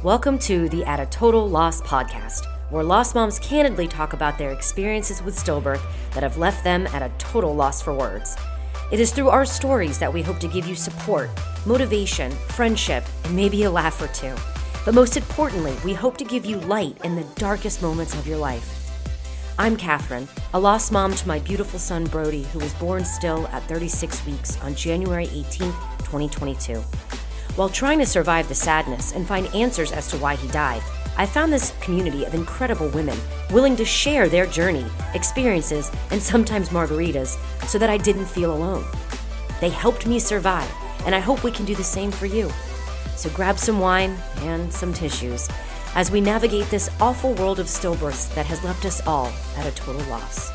Welcome to the At a Total Loss podcast, where lost moms candidly talk about their experiences with stillbirth that have left them at a total loss for words. It is through our stories that we hope to give you support, motivation, friendship, and maybe a laugh or two. But most importantly, we hope to give you light in the darkest moments of your life. I'm Catherine, a lost mom to my beautiful son Brody, who was born still at 36 weeks on January 18th, 2022. While trying to survive the sadness and find answers as to why he died, I found this community of incredible women willing to share their journey, experiences, and sometimes margaritas so that I didn't feel alone. They helped me survive, and I hope we can do the same for you. So grab some wine and some tissues as we navigate this awful world of stillbirths that has left us all at a total loss.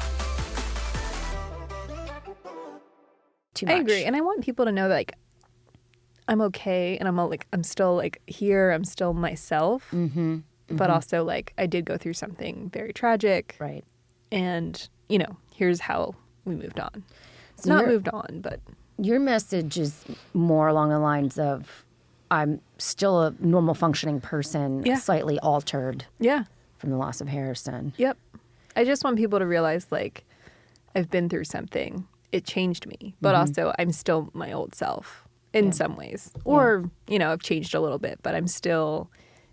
Too much. I agree, and I want people to know that, I'm okay, and I'm still here. I'm still myself. Mm-hmm. But also I did go through something very tragic. Right. And here's how we moved on. It's not moved on, but your message is more along the lines of, I'm still a normal functioning person, slightly altered. Yeah. From the loss of Harrison. Yep. I just want people to realize I've been through something. It changed me, but also I'm still my old self. In some ways. Or, I've changed a little bit, but I'm still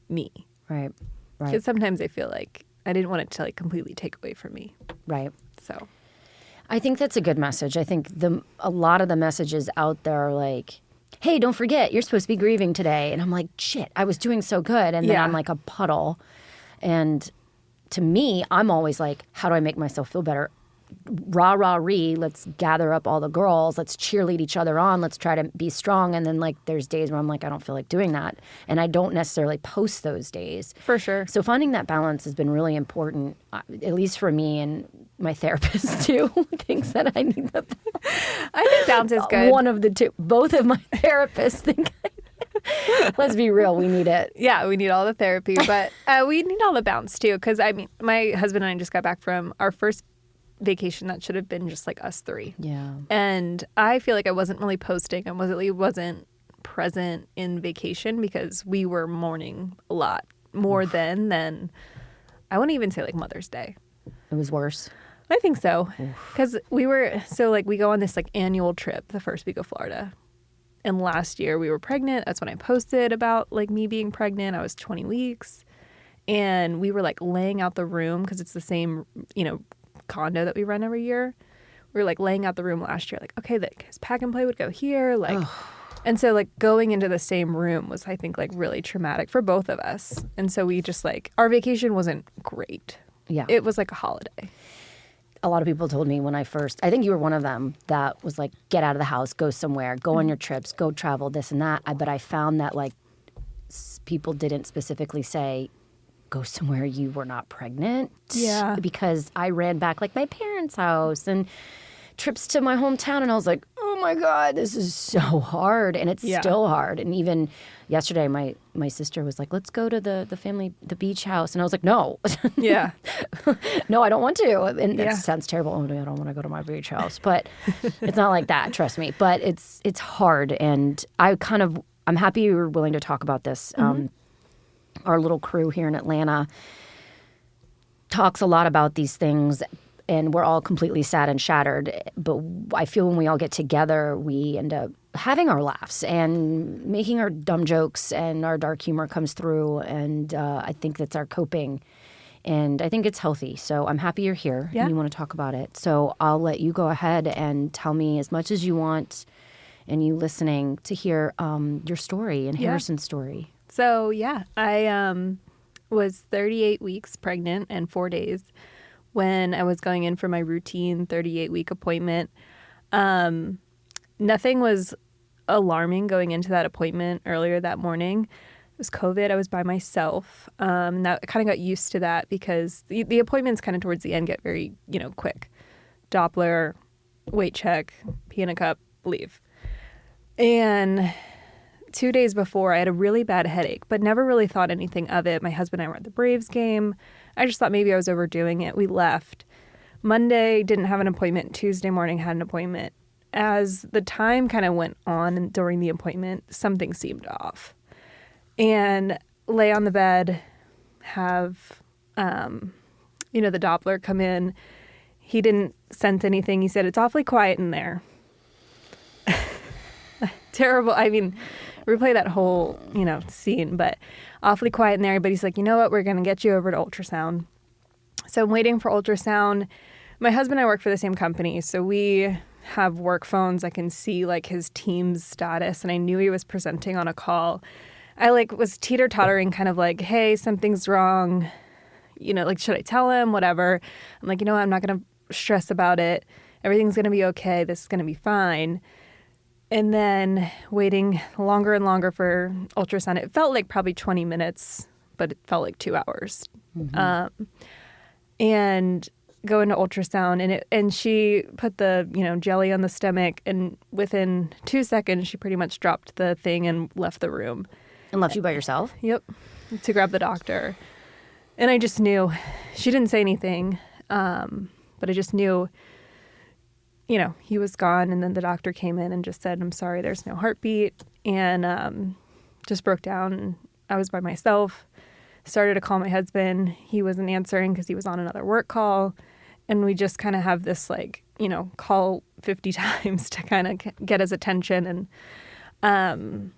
me. Right. Because sometimes I feel like I didn't want it to completely take away from me. Right. So I think that's a good message. I think a lot of the messages out there are hey, don't forget, you're supposed to be grieving today. And I'm like, shit, I was doing so good. And then I'm like a puddle. And to me, I'm always like, how do I make myself feel better? Rah, rah, ree, let's gather up all the girls, let's cheerlead each other on, let's try to be strong. And then there's days where I'm like, I don't feel like doing that. And I don't necessarily post those days. For sure. So finding that balance has been really important, at least for me, and my therapist too thinks that I need the I think balance is good. One of the two. Both of my therapists think let's be real, we need it. Yeah, we need all the therapy, but we need all the balance too. Because my husband and I just got back from our first vacation that should have been just us three. Yeah. And I feel like I wasn't really posting. I wasn't present in vacation because we were mourning a lot more than I wouldn't even say Mother's Day. It was worse. I think so. Because we go on this annual trip the first week of Florida. And last year we were pregnant. That's when I posted about me being pregnant. I was 20 weeks. And we were laying out the room because it's the same, condo that we rent every year. We were laying out the room last year, okay, his pack and play would go here, and so going into the same room was, I think, really traumatic for both of us. And so we just our vacation wasn't great. Yeah, it was a holiday. A lot of people told me when I think you were one of them that was get out of the house, go somewhere, go on your trips, go travel, this and that. But I found that people didn't specifically say, go somewhere you were not pregnant. Yeah. Because I ran back my parents' house and trips to my hometown, and I was like, oh my God, this is so hard. And it's still hard. And even yesterday, my sister was like, let's go to the beach house. And I was like, no. Yeah. No, I don't want to. And it sounds terrible. Oh, I don't want to go to my beach house. But it's not like that, trust me. But it's hard. And I'm happy you were willing to talk about this. Our little crew here in Atlanta talks a lot about these things, and we're all completely sad and shattered. But I feel when we all get together, we end up having our laughs and making our dumb jokes, and our dark humor comes through. And I think that's our coping. And I think it's healthy. So I'm happy you're here and you want to talk about it. So I'll let you go ahead and tell me as much as you want, and you listening, to hear your story and Harrison's story. So, I was 38 weeks pregnant and 4 days when I was going in for my routine 38-week appointment. Nothing was alarming going into that appointment earlier that morning. It was COVID. I was by myself. That I kind of got used to that because the appointments kind of towards the end get very, quick. Doppler, weight check, pee in a cup, leave. And 2 days before, I had a really bad headache, but never really thought anything of it. My husband and I were at the Braves game. I just thought maybe I was overdoing it. We left. Monday, didn't have an appointment. Tuesday morning, had an appointment. As the time kind of went on during the appointment, something seemed off. And lay on the bed, have, the Doppler come in. He didn't sense anything. He said, it's awfully quiet in there. Terrible. I mean, replay that whole, scene, but awfully quiet in there. But he's like, you know what? We're going to get you over to ultrasound. So I'm waiting for ultrasound. My husband and I work for the same company, so we have work phones. I can see like his team's status, and I knew he was presenting on a call. I was teeter-tottering, kind of like, hey, something's wrong. Should I tell him? Whatever. I'm like, I'm not going to stress about it. Everything's going to be okay. This is going to be fine. And then waiting longer and longer for ultrasound. It felt like probably 20 minutes, but it felt like 2 hours. Mm-hmm. And go into ultrasound, and she put the, jelly on the stomach, and within 2 seconds, she pretty much dropped the thing and left the room. And left you by yourself? Yep. To grab the doctor. And I just knew. She didn't say anything, but I just knew, he was gone. And then the doctor came in and just said, I'm sorry, there's no heartbeat. And just broke down. And I was by myself. Started to call my husband. He wasn't answering because he was on another work call. And we just kind of have this call 50 times to kind of get his attention. And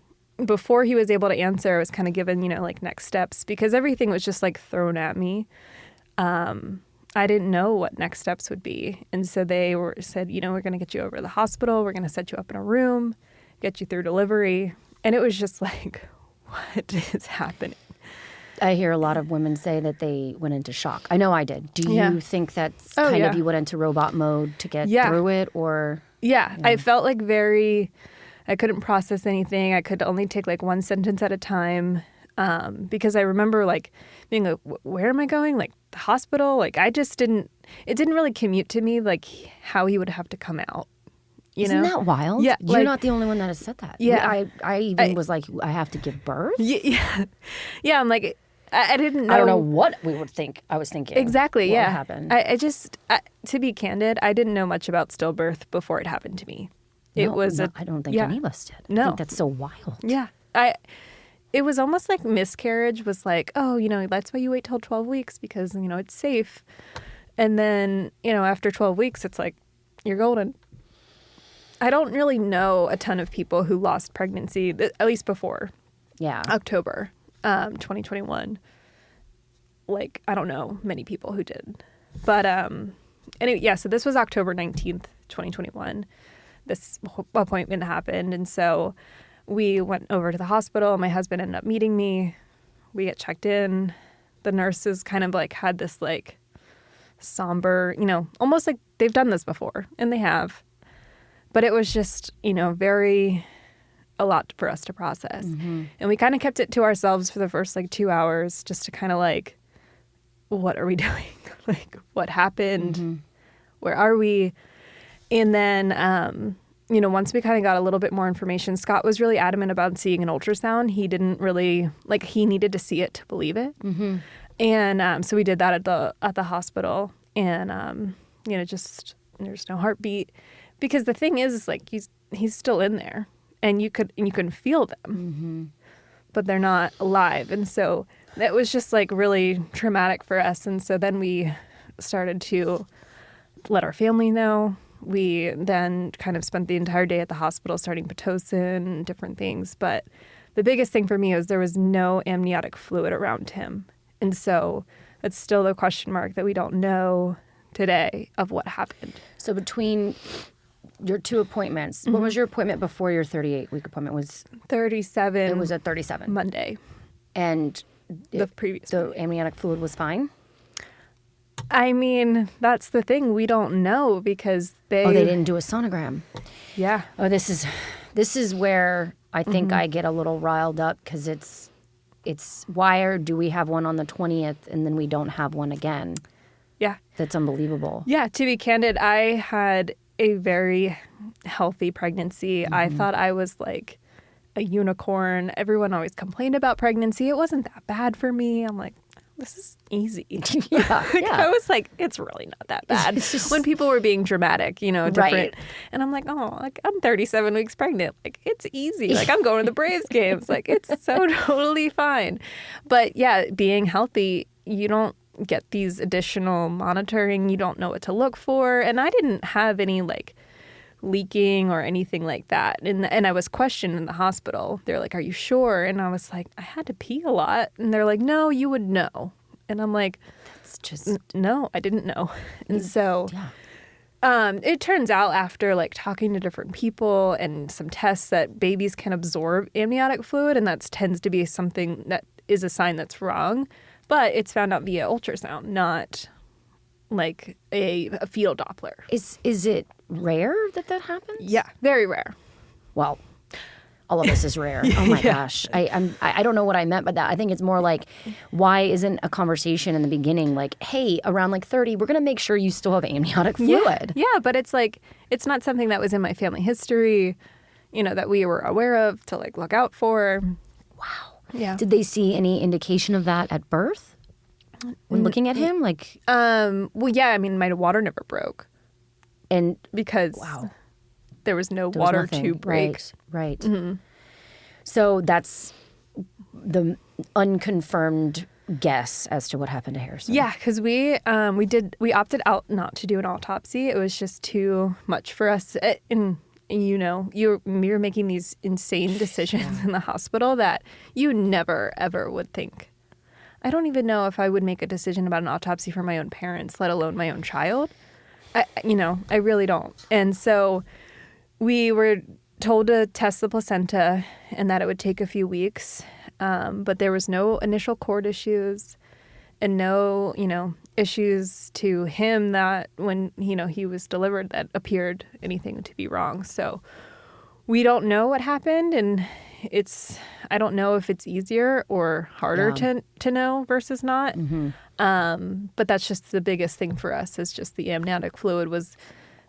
before he was able to answer, I was kind of given, next steps, because everything was just thrown at me. I didn't know what next steps would be. And so they said, we're going to get you over to the hospital. We're going to set you up in a room, get you through delivery. And it was just what is happening? I hear a lot of women say that they went into shock. I know I did. Do you think that's kind of you went into robot mode to get through it, or? Yeah, I felt I couldn't process anything. I could only take one sentence at a time, because I remember being where am I going? The hospital? I just didn't. It didn't really commute to me how he would have to come out. Isn't that wild? Yeah, you're not the only one that has said that. Yeah, I even was I have to give birth. Yeah. I'm I didn't know. I don't know what we would think. I was thinking. Exactly, what yeah. happened. I just, to be candid, I didn't know much about stillbirth before it happened to me. I don't think any of us did. No. I think that's so wild. Yeah. It was almost like miscarriage was that's why you wait till 12 weeks because, it's safe. And then, after 12 weeks, it's you're golden. I don't really know a ton of people who lost pregnancy, at least before October 2021. I don't know many people who did. But anyway, so this was October 19th, 2021. This appointment happened. And so we went over to the hospital. My husband ended up meeting me. We get checked in. The nurses kind of had this somber, almost they've done this before, and they have. But it was just, a lot for us to process. Mm-hmm. And we kind of kept it to ourselves for the first 2 hours just to kind of what are we doing? What happened? Mm-hmm. Where are we? And then, once we kind of got a little bit more information, Scott was really adamant about seeing an ultrasound. He didn't really, he needed to see it to believe it. Mm-hmm. And so we did that at the hospital. And, just there's no heartbeat. Because the thing is he's still in there. And you can feel them, mm-hmm. but they're not alive. And so that was just really traumatic for us. And so then we started to let our family know. We then kind of spent the entire day at the hospital starting Pitocin and different things. But the biggest thing for me was there was no amniotic fluid around him. And so it's still the question mark that we don't know today of what happened. So between your two appointments, mm-hmm. What was your appointment before your 38-week appointment? Was 37. It was at 37. Monday. And the amniotic fluid was fine? I mean, that's the thing. We don't know because they didn't do a sonogram. Yeah. Oh, this is where I think mm-hmm. I get a little riled up because it's why do we have one on the 20th and then we don't have one again? Yeah. That's unbelievable. Yeah. To be candid, I had a very healthy pregnancy. Mm-hmm. I thought I was a unicorn. Everyone always complained about pregnancy. It wasn't that bad for me. I'm this is easy. Yeah, I was like, it's really not that bad. When people were being dramatic, different. Right. And I'm like, oh, like I'm 37 weeks pregnant. Like it's easy. Like I'm going to the Braves games. Like it's so totally fine. But yeah, being healthy, you don't get these additional monitoring. You don't know what to look for. And I didn't have any like leaking or anything like that. And I was questioned in the hospital. They're like, are you sure? And I was like, I had to pee a lot. And they're like, no, you would know. And I'm like, That's just... no, I didn't know. And so it turns out after like talking to different people and some tests that babies can absorb amniotic fluid, and that tends to be something that is a sign that's wrong. But it's found out via ultrasound, not like a fetal Doppler. Is it rare that happens? Yeah, very rare. Well, all of this is rare. Oh my gosh. I don't know what I meant by that. I think it's more like, why isn't a conversation in the beginning like, hey, around like 30, we're going to make sure you still have amniotic fluid. Yeah, but it's like, it's not something that was in my family history, that we were aware of to like look out for. Wow. Yeah. Did they see any indication of that at birth when looking at him? Like, well, yeah, I mean, my water never broke. And because there was no water to break. Right. Mm-hmm. So that's the unconfirmed guess as to what happened to Harrison. Yeah, because we opted out not to do an autopsy. It was just too much for us. And you're making these insane decisions in the hospital that you never ever would think. I don't even know if I would make a decision about an autopsy for my own parents, let alone my own child. I really don't. And so we were told to test the placenta and that it would take a few weeks. But there was no initial cord issues and no, issues to him that when, he was delivered that appeared anything to be wrong. So we don't know what happened. And I don't know if it's easier or harder to know versus not. Mm-hmm. But that's just the biggest thing for us is just the amniotic fluid was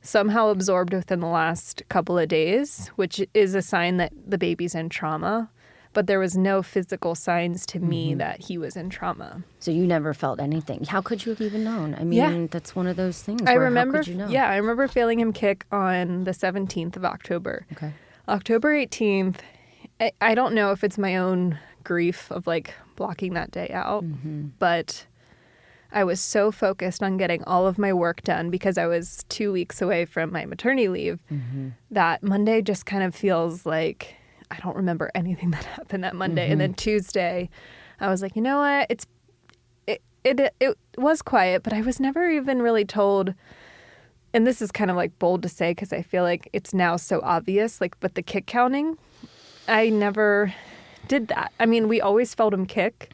somehow absorbed within the last couple of days, which is a sign that the baby's in trauma. But there was no physical signs to me that he was in trauma. So you never felt anything. How could you have even known? I mean, that's one of those things I where remember, how could you know? Yeah, I remember feeling him kick on the 17th of October. Okay. October 18th, I don't know if it's my own grief of like blocking that day out, but I was so focused on getting all of my work done because I was 2 weeks away from my maternity leave that Monday just kind of feels like I don't remember anything that happened that Monday. And then Tuesday, I was like, you know what? It was quiet, but I was never even really told. And this is kind of like bold to say because I feel like it's now so obvious, like, but the kick counting, I never did that. I mean, we always felt him kick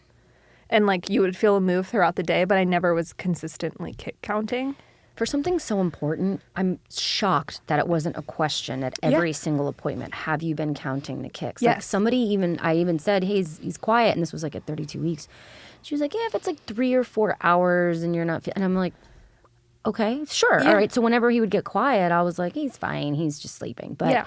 and like you would feel a move throughout the day, but I never was consistently kick counting. For something so important, I'm shocked that it wasn't a question at every single appointment. Have you been counting the kicks? Yes. Like I even said, hey, he's quiet. And this was like at 32 weeks. She was like, yeah, if it's like 3 or 4 hours and you're not, and I'm like, okay, sure. Yeah. All right. So whenever he would get quiet, I was like, he's fine. He's just sleeping. But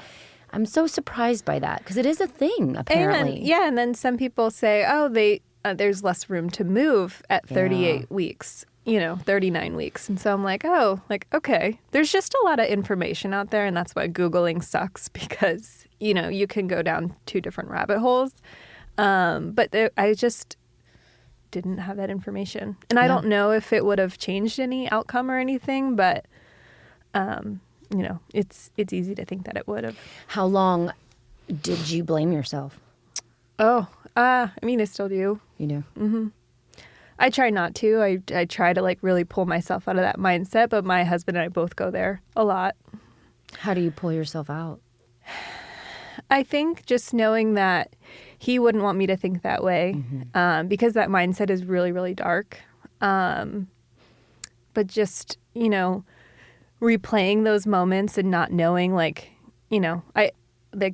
I'm so surprised by that because it is a thing, apparently. And then some people say, oh, there's less room to move at 38 weeks. 39 weeks. And so I'm like, oh, like, okay. There's just a lot of information out there. And that's why Googling sucks because, you can go down 2 different rabbit holes. But I just didn't have that information. And I don't know if it would have changed any outcome or anything, but, it's easy to think that it would have. How long did you blame yourself? Oh, I still do. You do? Mm-hmm. I try not to. I try to like really pull myself out of that mindset, but my husband and I both go there a lot. How do you pull yourself out? I think just knowing that he wouldn't want me to think that way because that mindset is really, really dark. But just, replaying those moments and not knowing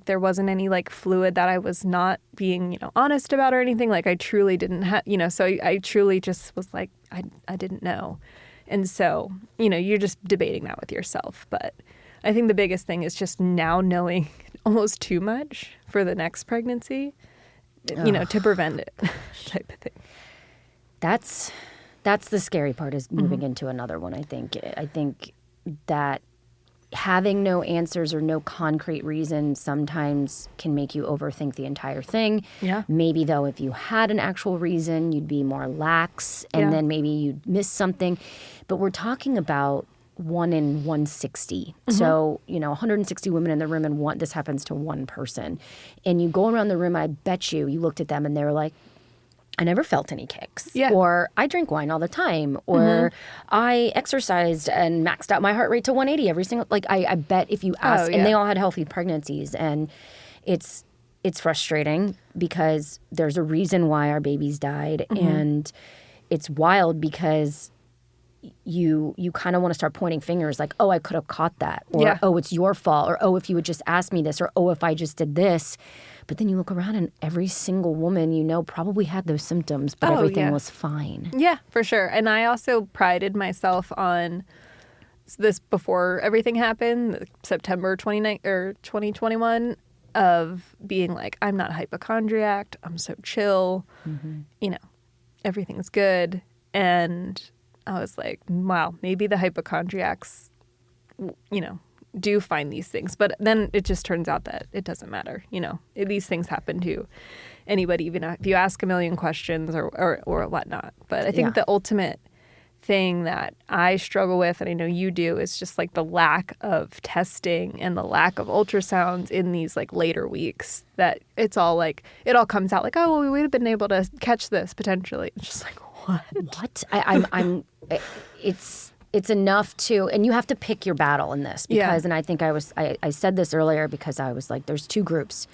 there wasn't any like fluid that I was not being, honest about or anything. Like I truly didn't have, so I truly just was like, I didn't know. And so, you're just debating that with yourself. But I think the biggest thing is just now knowing almost too much for the next pregnancy, to prevent it type of thing. That's the scary part, is moving into another one, I think. I think that having no answers or no concrete reason sometimes can make you overthink the entire thing. Yeah. Maybe, though, if you had an actual reason, you'd be more lax, and then maybe you'd miss something. But we're talking about 1 in 160. So, 160 women in the room, and this happens to one person. And you go around the room, I bet you looked at them and they were like, I never felt any kicks. Yeah. Or I drink wine all the time. Or I exercised and maxed out my heart rate to 180 every single, I bet if you ask, and they all had healthy pregnancies. And it's frustrating because there's a reason why our babies died. And it's wild because you kind of want to start pointing fingers like, oh, I could have caught that. Or, oh, it's your fault. Or, oh, if you would just ask me this. Or, oh, if I just did this. But then you look around and every single woman probably had those symptoms, but everything was fine. Yeah, for sure. And I also prided myself on this before everything happened, September 2021, of being like, I'm not a hypochondriac. I'm so chill. Everything's good. And I was like, wow, maybe the hypochondriacs, do find these things. But then it just turns out that it doesn't matter. These things happen to anybody, even if you ask a million questions or whatnot. But I think the ultimate thing that I struggle with, and I know you do, is just like the lack of testing and the lack of ultrasounds in these like later weeks, that it's all like, it all comes out like, oh, well, we would have been able to catch this potentially. It's just like, what? It's enough to, and you have to pick your battle in this because, and I think I said this earlier because I was like, there's two groups.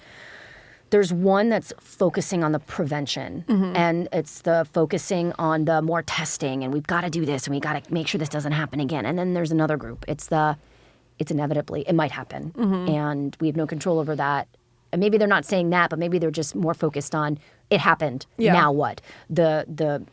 There's one that's focusing on the prevention, and it's the focusing on the more testing, and we've got to do this, and we got to make sure this doesn't happen again. And then there's another group. It's inevitably, it might happen, and we have no control over that. And maybe they're not saying that, but maybe they're just more focused on it happened. Yeah. Now what? The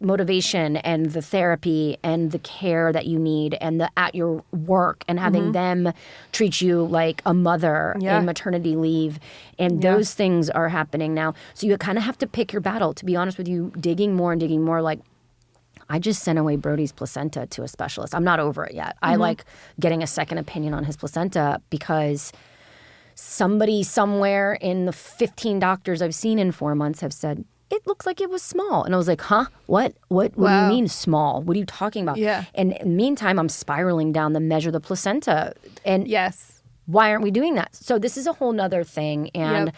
motivation and the therapy and the care that you need and the at your work and having them treat you like a mother in maternity leave. And those things are happening now. So you kind of have to pick your battle. To be honest with you, digging more, like, I just sent away Brody's placenta to a specialist. I'm not over it yet. I like getting a second opinion on his placenta because somebody somewhere in the 15 doctors I've seen in 4 months have said, it looks like it was small. And I was like, huh? What do you mean small? What are you talking about? Yeah. And in the meantime, I'm spiraling down the measure the placenta. And why aren't we doing that? So this is a whole nother thing. And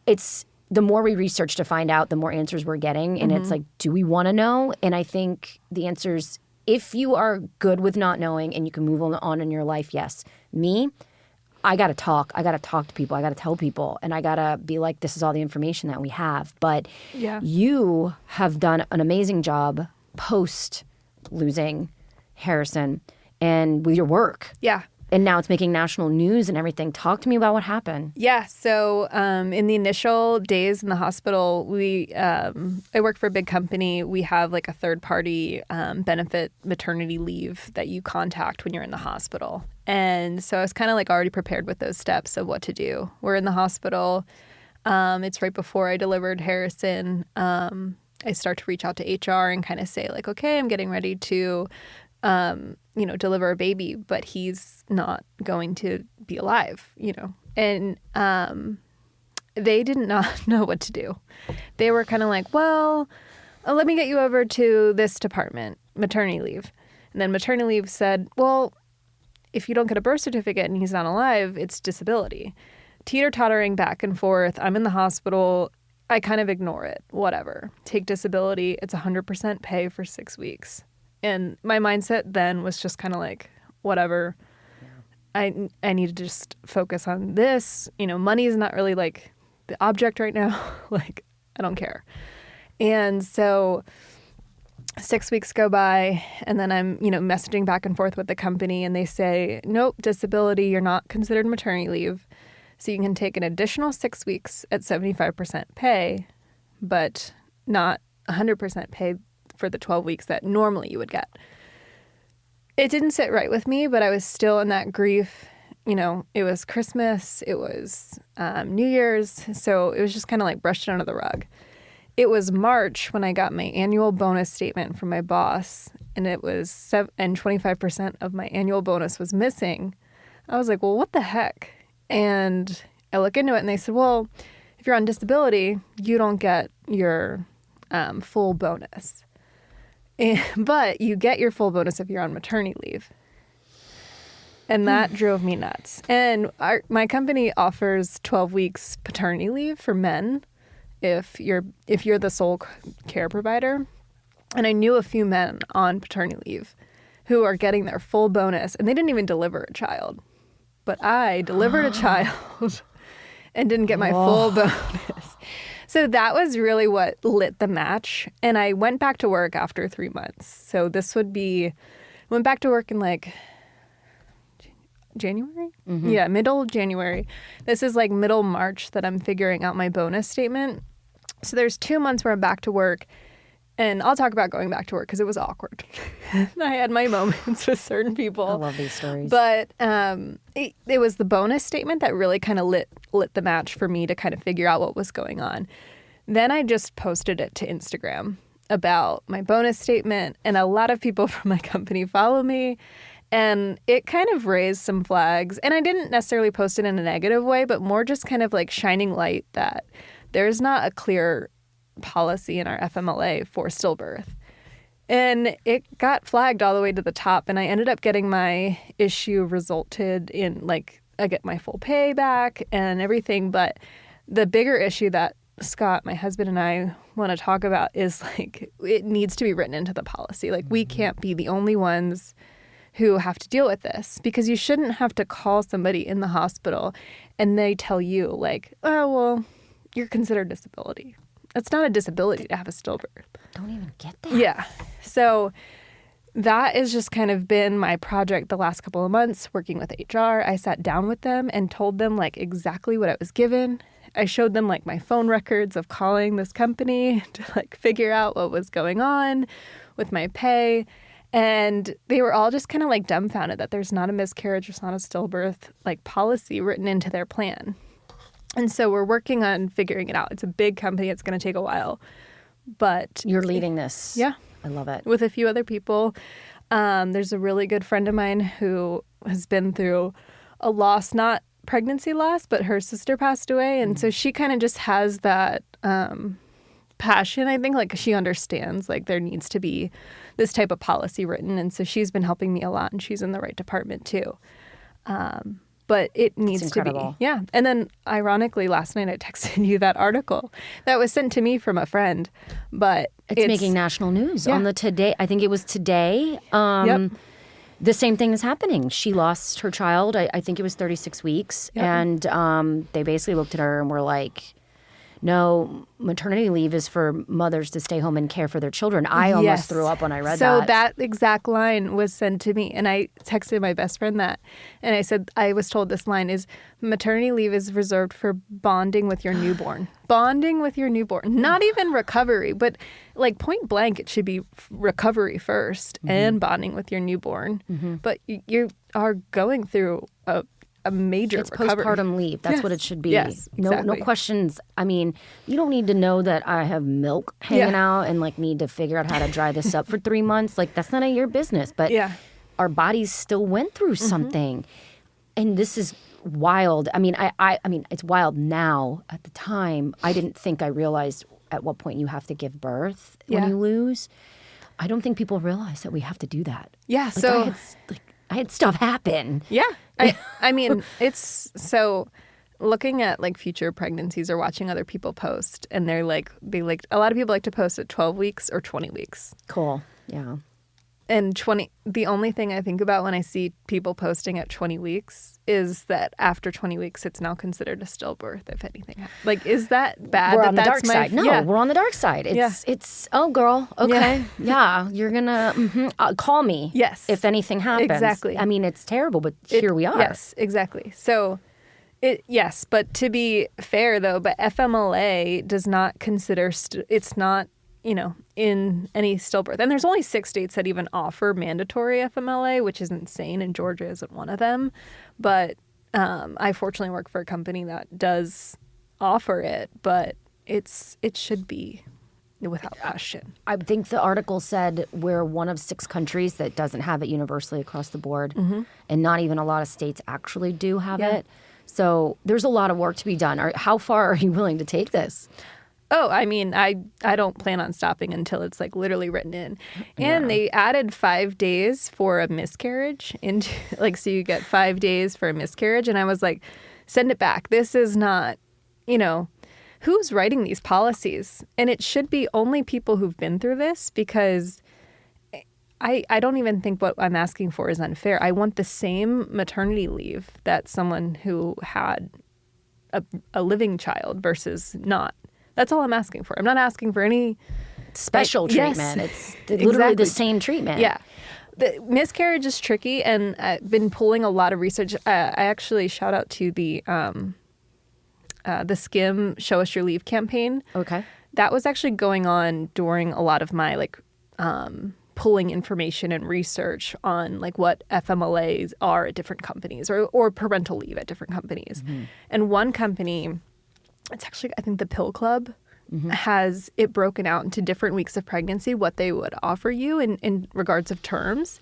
it's the more we research to find out, the more answers we're getting. And it's like, do we want to know? And I think the answer is, if you are good with not knowing and you can move on in your life, yes. Me, I got to talk. I got to talk to people. I got to tell people. And I got to be like, this is all the information that we have. But you have done an amazing job post losing Harrison and with your work. Yeah. And now it's making national news and everything. Talk to me about what happened. Yeah. So in the initial days in the hospital, I work for a big company. We have like a third-party benefit maternity leave that you contact when you're in the hospital. And so I was kind of like already prepared with those steps of what to do. We're in the hospital. It's right before I delivered Harrison. I start to reach out to HR and kind of say like, okay, I'm getting ready to deliver a baby, but he's not going to be alive, And they did not know what to do. They were kind of like, well, let me get you over to this department, maternity leave. And then maternity leave said, well, if you don't get a birth certificate and he's not alive, it's disability. Teeter-tottering back and forth. I'm in the hospital. I kind of ignore it. Whatever. Take disability. It's 100% pay for 6 weeks. And my mindset then was just kind of like, whatever. Yeah. I need to just focus on this. Money is not really like the object right now. Like, I don't care. And so 6 weeks go by, and then I'm, messaging back and forth with the company, and they say, nope, disability, you're not considered maternity leave. So you can take an additional 6 weeks at 75% pay, but not 100% pay for the 12 weeks that normally you would get. It didn't sit right with me, but I was still in that grief. It was Christmas, it was New Year's, so it was just kind of like brushed under the rug. it was March when I got my annual bonus statement from my boss, and it was and 25% of my annual bonus was missing. I was like, well, what the heck? And I look into it, and they said, well, if you're on disability, you don't get your full bonus. But you get your full bonus if you're on maternity leave. And that drove me nuts. And my company offers 12 weeks paternity leave for men if you're the sole care provider. And I knew a few men on paternity leave who are getting their full bonus, and they didn't even deliver a child. But I delivered a child and didn't get my full bonus. So that was really what lit the match. And I went back to work after 3 months. So went back to work in like January? Mm-hmm. Yeah, middle of January. This is like middle March that I'm figuring out my bonus statement. So there's 2 months where I'm back to work. And I'll talk about going back to work because it was awkward. I had my moments with certain people. I love these stories. But it was the bonus statement that really kind of lit the match for me to kind of figure out what was going on. Then I just posted it to Instagram about my bonus statement. And a lot of people from my company follow me. And it kind of raised some flags. And I didn't necessarily post it in a negative way, but more just kind of like shining light that there's not a clear policy in our FMLA for stillbirth. And it got flagged all the way to the top. And I ended up getting my issue resulted in, like, I get my full pay back and everything. But the bigger issue that Scott, my husband, and I want to talk about is, like, it needs to be written into the policy. Like, we can't be the only ones who have to deal with this, because you shouldn't have to call somebody in the hospital and they tell you, like, oh, well, you're considered disability. It's not a disability to have a stillbirth. Don't even get that. Yeah. So that has just kind of been my project the last couple of months, working with HR. I sat down with them and told them, like, exactly what I was given. I showed them, like, my phone records of calling this company to, like, figure out what was going on with my pay. And they were all just kind of, like, dumbfounded that there's not a miscarriage, there's not a stillbirth, like, policy written into their plan. And so we're working on figuring it out. It's a big company. It's going to take a while. But you're leading this. Yeah. I love it. With a few other people. There's a really good friend of mine who has been through a loss, not pregnancy loss, but her sister passed away. And so she kind of just has that passion, I think. Like, she understands, like, there needs to be this type of policy written. And so she's been helping me a lot, and she's in the right department too. But it needs to be. Yeah. And then, ironically, last night I texted you that article that was sent to me from a friend. But it's making national news on the Today. I think it was Today. Yep. The same thing is happening. She lost her child. I think it was 36 weeks. Yep. And they basically looked at her and were like, no, maternity leave is for mothers to stay home and care for their children. I almost threw up when I read that. So that exact line was sent to me, and I texted my best friend that. And I said, I was told this line is, maternity leave is reserved for bonding with your newborn. Bonding with your newborn. Not even recovery, but, like, point blank, it should be recovery first and bonding with your newborn. Mm-hmm. But you are going through a major recovery. Postpartum leave. That's what it should be. Yes, exactly. No questions. I mean, you don't need to know that I have milk hanging out and, like, need to figure out how to dry this up for 3 months. Like, that's none of your business. But our bodies still went through something. And this is wild. I mean, I mean, it's wild now. At the time, I didn't think I realized at what point you have to give birth when you lose. I don't think people realize that we have to do that. Yeah. Like, So I had stuff happen. Yeah. I mean, it's so looking at, like, future pregnancies or watching other people post, and a lot of people like to post at 12 weeks or 20 weeks. Cool. Yeah. And the only thing I think about when I see people posting at 20 weeks is that after 20 weeks, it's now considered a stillbirth, if anything happens. Like, is that bad? We're on the dark side. No, we're on the dark side. It's oh, girl, okay. Yeah, you're going to call me if anything happens. Exactly. I mean, it's terrible, but here we are. Yes, exactly. So, but to be fair, though, but FMLA does not consider, it's not, in any stillbirth. And there's only 6 states that even offer mandatory FMLA, which is insane, and Georgia isn't one of them. But I fortunately work for a company that does offer it, but it should be without question. I think the article said we're one of 6 countries that doesn't have it universally across the board. And not even a lot of states actually do have it. So there's a lot of work to be done. How far are you willing to take this? Oh, I mean, I don't plan on stopping until it's like literally written in. And they added 5 days for a miscarriage into like, so you get 5 days for a miscarriage. And I was like, send it back. This is not, who's writing these policies? And it should be only people who've been through this, because I don't even think what I'm asking for is unfair. I want the same maternity leave that someone who had a living child versus not. That's all I'm asking for. I'm not asking for any special treatment. Yes, it's literally the same treatment. Yeah. The miscarriage is tricky, and I've been pulling a lot of research. I actually shout out to the SKIM Show Us Your Leave campaign. Okay. That was actually going on during a lot of my pulling information and research on like what FMLAs are at different companies or parental leave at different companies. And one company, it's actually, I think the Pill Club, has it broken out into different weeks of pregnancy, what they would offer you in regards of terms.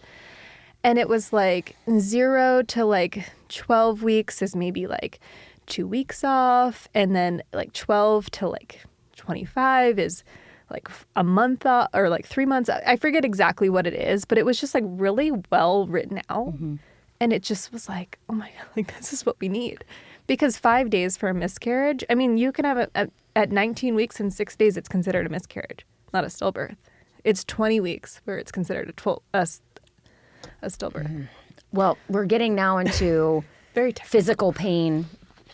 And it was like 0 to like 12 weeks is maybe like 2 weeks off. And then like 12 to like 25 is like a month or like 3 months. I forget exactly what it is, but it was just like really well written out. And it just was like, oh my God, like this is what we need. Because 5 days for a miscarriage, I mean, you can have it at 19 weeks and 6 days, it's considered a miscarriage, not a stillbirth. It's 20 weeks where it's considered a stillbirth. Well, we're getting now into Very technical. physical pain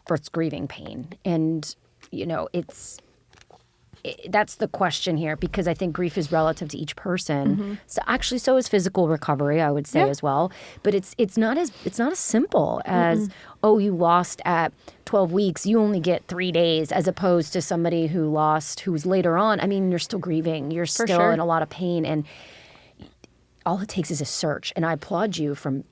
versus grieving pain. And, that's the question here, because I think grief is relative to each person. So actually, so is physical recovery, I would say as well. But it's not as simple as you lost at 12 weeks, you only get 3 days, as opposed to somebody who's later on. I mean, you're still grieving, you're still in a lot of pain, and all it takes is a search. And I applaud you for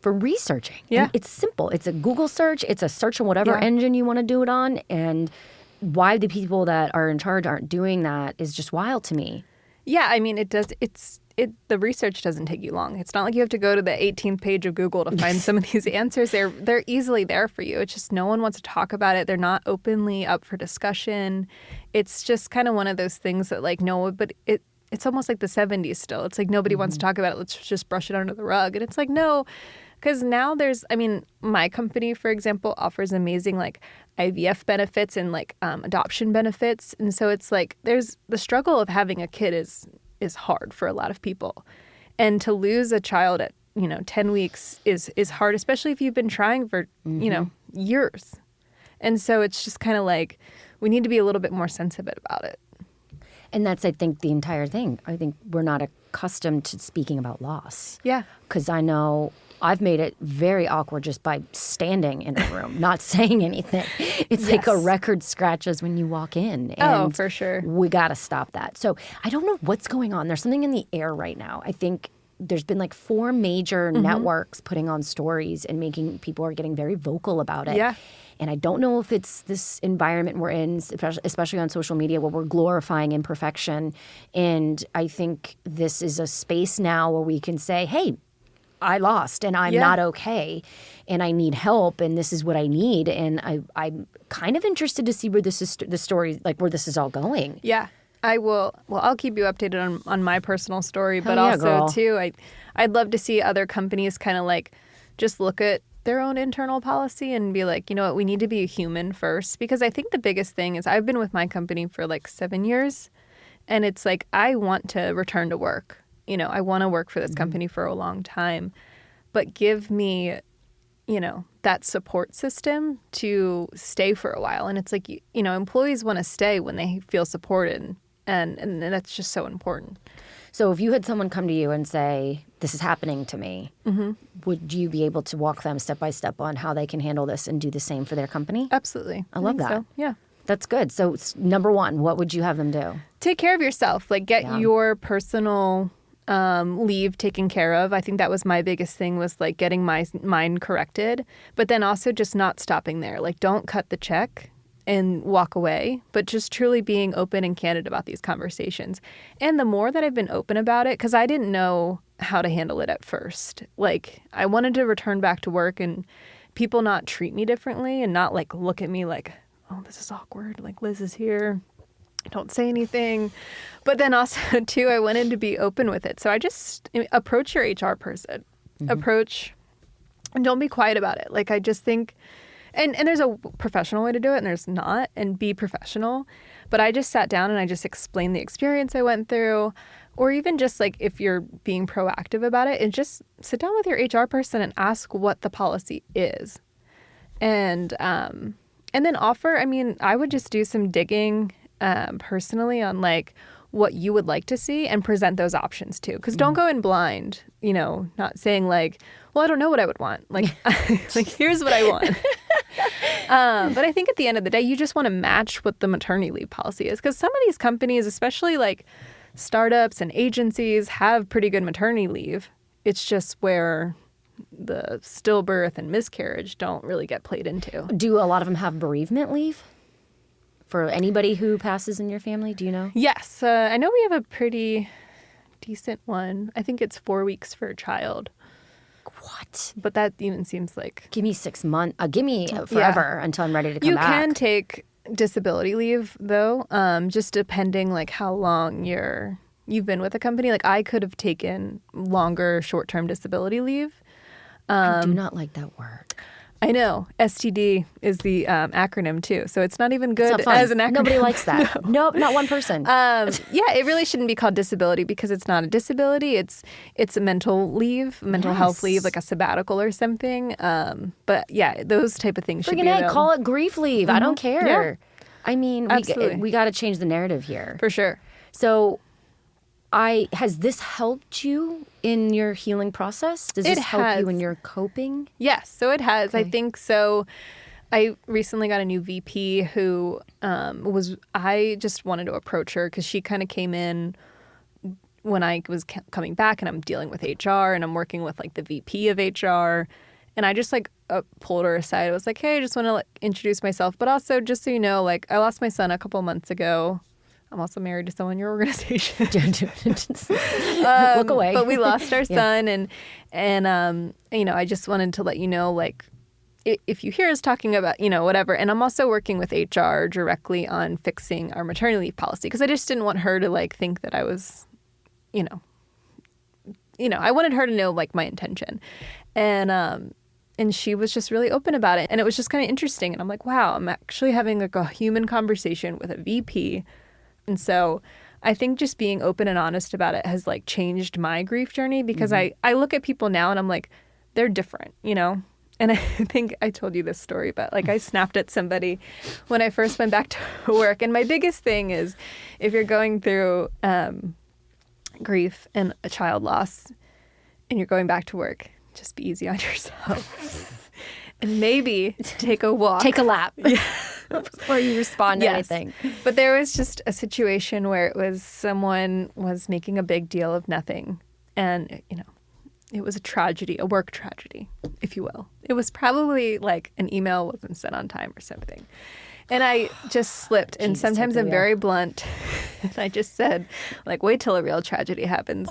researching. Yeah, and it's simple. It's a Google search. It's a search on whatever engine you want to do it on, and why the people that are in charge aren't doing that is just wild to me. Yeah, I mean, the research doesn't take you long. It's not like you have to go to the 18th page of Google to find some of these answers. They're easily there for you. It's just no one wants to talk about it. They're not openly up for discussion. It's just kind of one of those things that like, no, but it's almost like the 70s still. It's like nobody wants to talk about it. Let's just brush it under the rug. And it's like, no, because now my company, for example, offers amazing like IVF benefits and like adoption benefits. And so it's like there's the struggle of having a kid is hard for a lot of people. And to lose a child at, 10 weeks is hard, especially if you've been trying for, years. And so it's just kind of like we need to be a little bit more sensitive about it. And that's, I think, the entire thing. I think we're not accustomed to speaking about loss. Yeah. Because I know I've made it very awkward just by standing in a room, not saying anything. It's like a record scratches when you walk in. And for sure. We got to stop that. So I don't know what's going on. There's something in the air right now. I think there's been like 4 major networks putting on stories and people are getting very vocal about it. Yeah. And I don't know if it's this environment we're in, especially on social media, where we're glorifying imperfection. And I think this is a space now where we can say, hey, I lost and I'm not okay and I need help and this is what I need. And I'm kind of interested to see where this is, the story, like where this is all going. Yeah, I will. Well, I'll keep you updated on my personal story, but yeah, also girl. too, I'd love to see other companies kind of like just look at their own internal policy and be like, you know what, we need to be a human first. Because I think the biggest thing is I've been with my company for like 7 years and it's like, I want to return to work. I want to work for this company for a long time, but give me, that support system to stay for a while. And it's like, employees want to stay when they feel supported. And that's just so important. So if you had someone come to you and say, this is happening to me, would you be able to walk them step by step on how they can handle this and do the same for their company? Absolutely. I love that. So. Yeah. That's good. So number 1, what would you have them do? Take care of yourself. Like get your personal leave taken care of. I think that was my biggest thing, was like getting my mind corrected, but then also just not stopping there. Like don't cut the check and walk away, but just truly being open and candid about these conversations. And the more that I've been open about it, because I didn't know how to handle it at first. Like, I wanted to return back to work and people not treat me differently and not like look at me like, oh, this is awkward. Like, Liz is here. Don't say anything. But then also, too, I wanted to be open with it. So I just approach your HR person. Approach and don't be quiet about it. Like, I just think, and there's a professional way to do it and there's not, and be professional. But I just sat down and I just explained the experience I went through, or even just like if you're being proactive about it, and just sit down with your HR person and ask what the policy is. And then offer, I mean, I would just do some digging personally on like what you would like to see and present those options too. Because don't go in blind, you know, not saying like, well, I don't know what I would want. Like, like here's what I want. But I think at the end of the day, you just want to match what the maternity leave policy is. Because some of these companies, especially like startups and agencies, have pretty good maternity leave. It's just where the stillbirth and miscarriage don't really get played into. Do a lot of them have bereavement leave for anybody who passes in your family? Do you know? Yes. I know we have a pretty decent one. I think it's 4 weeks for a child. What? But that even seems like... Give me 6 months. Give me forever until I'm ready to come back. You can take disability leave, though, just depending like how long you've been with a company. Like, I could have taken longer short-term disability leave. I do not like that word. I know. STD is the acronym, too. So it's not even good not as an acronym. Nobody likes that. Nope, not one person. Yeah, it really shouldn't be called disability because it's not a disability. It's a mental leave, mental health leave, like a sabbatical or something. But yeah, those type of things should be available. Call it grief leave. I don't care. Yeah. I mean, we got to change the narrative here. For sure. So has this helped you in your healing process? Does this help you in your coping? Yes, so it has. Okay. I think so. I recently got a new VP who I just wanted to approach her because she kind of came in when I was coming back, and I'm dealing with HR and I'm working with like the VP of HR. And I just like pulled her aside. I was like, hey, I just want to like, introduce myself. But also, just so you know, like I lost my son a couple months ago. I'm also married to someone in your organization. Look away. But we lost our son, and you know, I just wanted to let you know, like, if you hear us talking about, you know, whatever. And I'm also working with HR directly on fixing our maternity leave policy because I just didn't want her to like think that I was, you know, I wanted her to know like my intention, and she was just really open about it, and it was just kind of interesting. And I'm like, wow, I'm actually having like a human conversation with a VP. And so I think just being open and honest about it has like changed my grief journey because I look at people now and I'm like, they're different, you know? And I think I told you this story, but like I snapped at somebody when I first went back to work. And my biggest thing is if you're going through grief and a child loss and you're going back to work, just be easy on yourself. And maybe take a walk. Take a lap. Yeah. Before you respond to anything. But there was just a situation where it was someone was making a big deal of nothing. And, you know, it was a tragedy, a work tragedy, if you will. It was probably like an email wasn't sent on time or something. And I just slipped. And sometimes I'm very blunt. And I just said, like, wait till a real tragedy happens.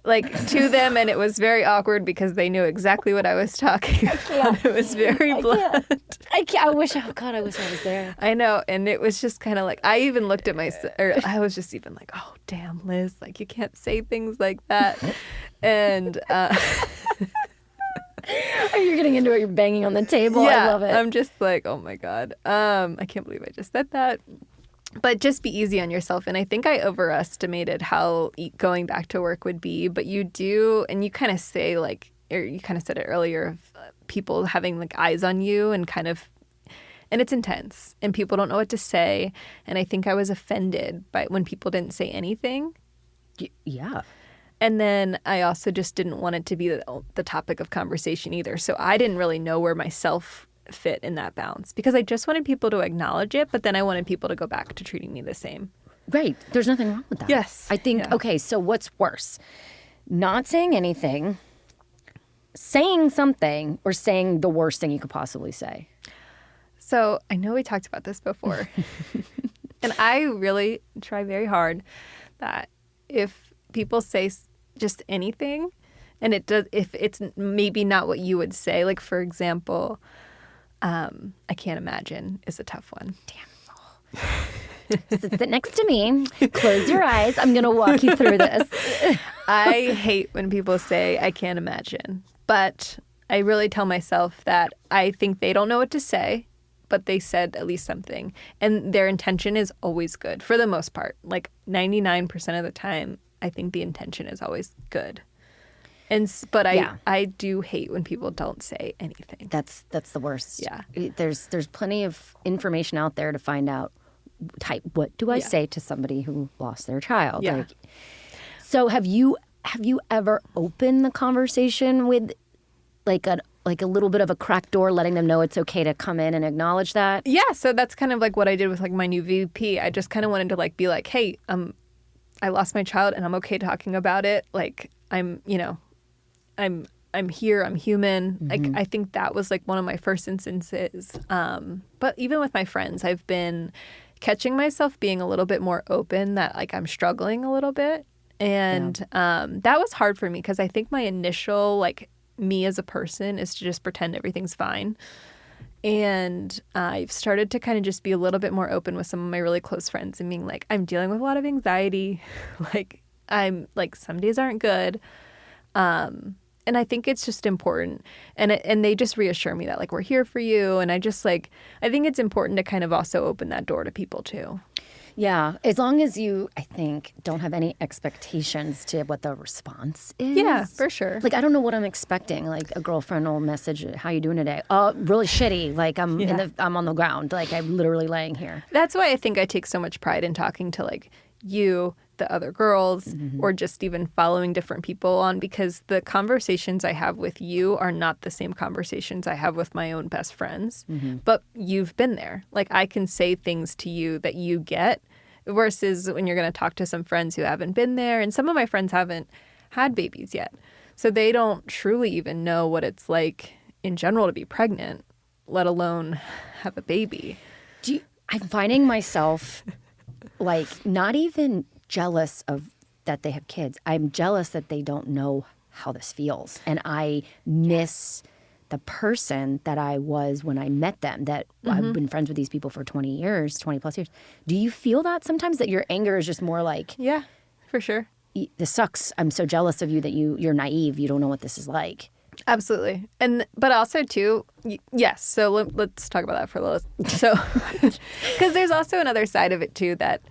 Like, to them. And it was very awkward because they knew exactly what I was talking about. It was very blunt. I wish I was there. I know. And it was just kind of like, I even looked at myself, or I was just even like, oh, damn, Liz, like, you can't say things like that. And you're getting into it. You're banging on the table. Yeah, I love it. I'm just like, oh my God. I can't believe I just said that. But just be easy on yourself. And I think I overestimated how going back to work would be. But you do, and you kind of say like, or you kind of said it earlier, of people having like eyes on you and kind of, and it's intense. And people don't know what to say. And I think I was offended by when people didn't say anything. Yeah. And then I also just didn't want it to be the topic of conversation either. So I didn't really know where myself fit in that bounds because I just wanted people to acknowledge it, but then I wanted people to go back to treating me the same. Right. There's nothing wrong with that. Yes. I think, okay, so what's worse? Not saying anything, saying something, or saying the worst thing you could possibly say? So I know we talked about this before. And I really try very hard that if people say just anything, and if it's maybe not what you would say, like, for example, I can't imagine is a tough one. Damn. Sit next to me. Close your eyes. I'm going to walk you through this. I hate when people say, I can't imagine. But I really tell myself that I think they don't know what to say, but they said at least something. And their intention is always good, for the most part. Like 99% of the time, I think the intention is always good. But I do hate when people don't say anything. That's the worst. Yeah. There's plenty of information out there to find out. What do I say to somebody who lost their child? Yeah. So have you ever opened the conversation with like a little bit of a cracked door, letting them know it's okay to come in and acknowledge that? Yeah. So that's kind of like what I did with like my new VP. I just kind of wanted to like be like, hey, I lost my child and I'm okay talking about it. Like I'm here, I'm human. Like I think that was like one of my first instances. But even with my friends, I've been catching myself being a little bit more open that like I'm struggling a little bit. And that was hard for me because I think my initial like me as a person is to just pretend everything's fine. And I've started to kind of just be a little bit more open with some of my really close friends and being like, I'm dealing with a lot of anxiety. Like I'm like some days aren't good. And I think it's just important. And they just reassure me that like we're here for you. And I just like I think it's important to kind of also open that door to people too. Yeah, as long as you, I think, don't have any expectations to what the response is. Yeah, for sure. Like, I don't know what I'm expecting. Like, a girlfriend will message, how you doing today? Really shitty. Like, I'm on the ground. Like, I'm literally laying here. That's why I think I take so much pride in talking to, like, you, the other girls, or just even following different people on, because the conversations I have with you are not the same conversations I have with my own best friends. But you've been there. Like, I can say things to you that you get, versus when you're going to talk to some friends who haven't been there. And some of my friends haven't had babies yet. So they don't truly even know what it's like in general to be pregnant, let alone have a baby. I'm finding myself like not even jealous of that they have kids. I'm jealous that they don't know how this feels. And I miss the person that I was when I met them, that I've been friends with these people for 20 plus years. Do you feel that sometimes, that your anger is just more like... Yeah, for sure. This sucks. I'm so jealous of you that you're naive. You don't know what this is like. Absolutely. But also, too, yes. So let's talk about that for a little. So, because there's also another side of it, too, that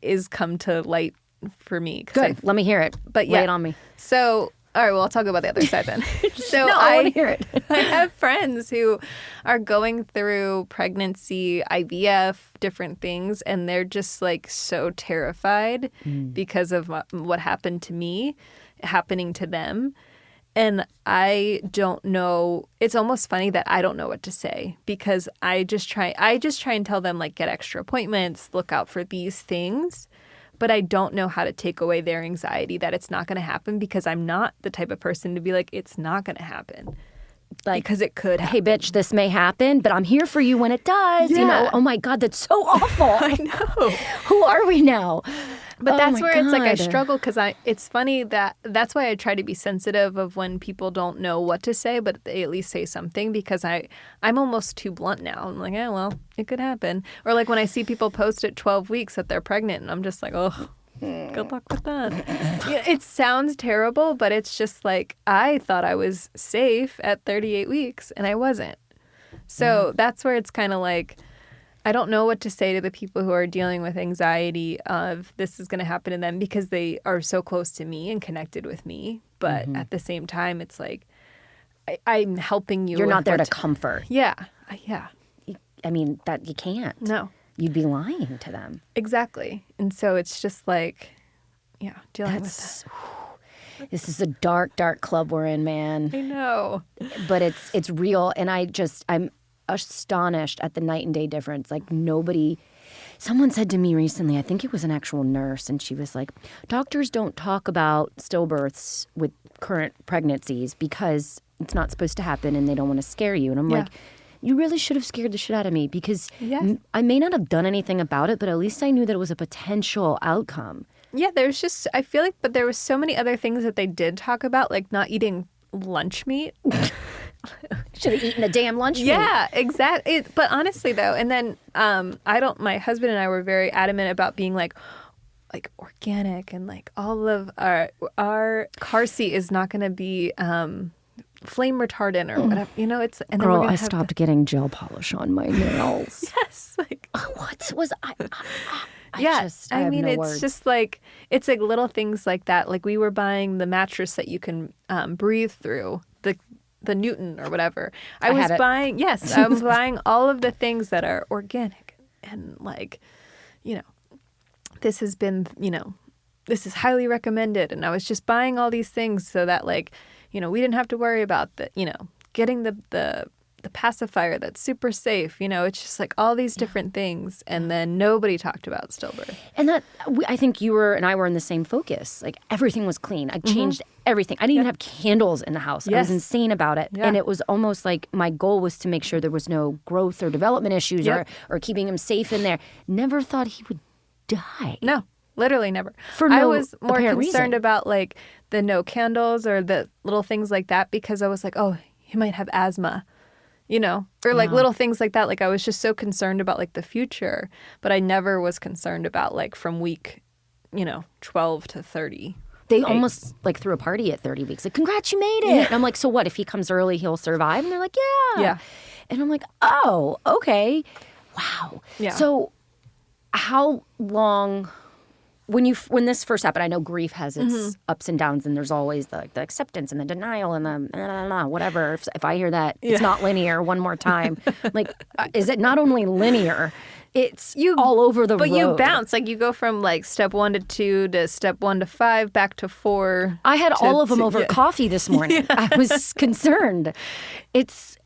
is come to light for me. Good. Let me hear it. But lay it on me. So... All right, well, I'll talk about the other side then. So no, I want to hear it. I have friends who are going through pregnancy, IVF, different things, and they're just like so terrified because of what happened to me, happening to them. And I don't know. It's almost funny that I don't know what to say, because I just try and tell them, like, get extra appointments, look out for these things. But I don't know how to take away their anxiety that it's not going to happen, because I'm not the type of person to be like, it's not going to happen. Like, because it could happen. Hey, bitch, this may happen, but I'm here for you when it does. Yeah. You know, oh my God, that's so awful. I know. Who are we now? But that's where it's like I struggle, because it's funny that's why I try to be sensitive of when people don't know what to say, but they at least say something, because I'm almost too blunt now. I'm like, well, it could happen. Or like when I see people post at 12 weeks that they're pregnant, and I'm just like, oh, good luck with that. It sounds terrible, but it's just like, I thought I was safe at 38 weeks, and I wasn't. So that's where it's kind of like, I don't know what to say to the people who are dealing with anxiety of this is going to happen to them, because they are so close to me and connected with me. But at the same time, it's like, I'm helping you. You're not there to comfort. Yeah. Yeah. I mean, that you can't. No. You'd be lying to them. Exactly. And so it's just like, dealing with that. This is a dark, dark club we're in, man. I know. But it's real. And I'm astonished at the night and day difference. Like, someone said to me recently, I think it was an actual nurse, and she was like, doctors don't talk about stillbirths with current pregnancies because it's not supposed to happen and they don't want to scare you. And I'm like, you really should have scared the shit out of me because Yes. I may not have done anything about it, but at least I knew that it was a potential outcome. Yeah, there's just, I feel like, but there was so many other things that they did talk about, like not eating lunch meat. Should have eaten the damn lunch meat. Yeah, exactly. But honestly, though, and then my husband and I were very adamant about being like organic and like all of our car seat is not going to be flame retardant or whatever. You know, it's and then Girl, we're gonna I have stopped getting gel polish on my nails. Yes, like What was I yeah. I have mean, no it's words. just like it's like little things like that. Like we were buying the mattress that you can breathe through, the Newton or whatever. I was had it. buying, yes, I'm buying all of the things that are organic and like, you know, this has been, you know, this is highly recommended. And I was just buying all these things so that like, you know, we didn't have to worry about the, you know, getting the pacifier that's super safe. You know, it's just like all these different things. And then nobody talked about stillbirth. And I think you were and I were in the same focus. Like everything was clean. I changed everything. I didn't even have candles in the house. I was Yes. insane about it. Yeah. And it was almost like my goal was to make sure there was no growth or development issues Yep. or keeping him safe in there. Never thought he would die. No, literally never. For I no was more apparent concerned reason. about like the no candles or the little things like that because I was like, oh, he might have asthma, you know, or like little things like that. Like I was just so concerned about like the future, but I never was concerned about like from week, you know, 12 to 30. They almost like threw a party at 30 weeks. Like, congrats, you made it. And I'm like, so what? If he comes early, he'll survive? And they're like, yeah. Yeah. And I'm like, oh, okay. Wow. Yeah. So how long, when this first happened, I know grief has its ups and downs and there's always the acceptance and the denial and the whatever. If I hear that, it's not linear one more time. Like, is it not only linear, it's all over the road. But you bounce. Like you go from like step 1 to 2 to step 1 to 5 back to 4. I had all of them to- over yeah. coffee this morning. I was concerned. It's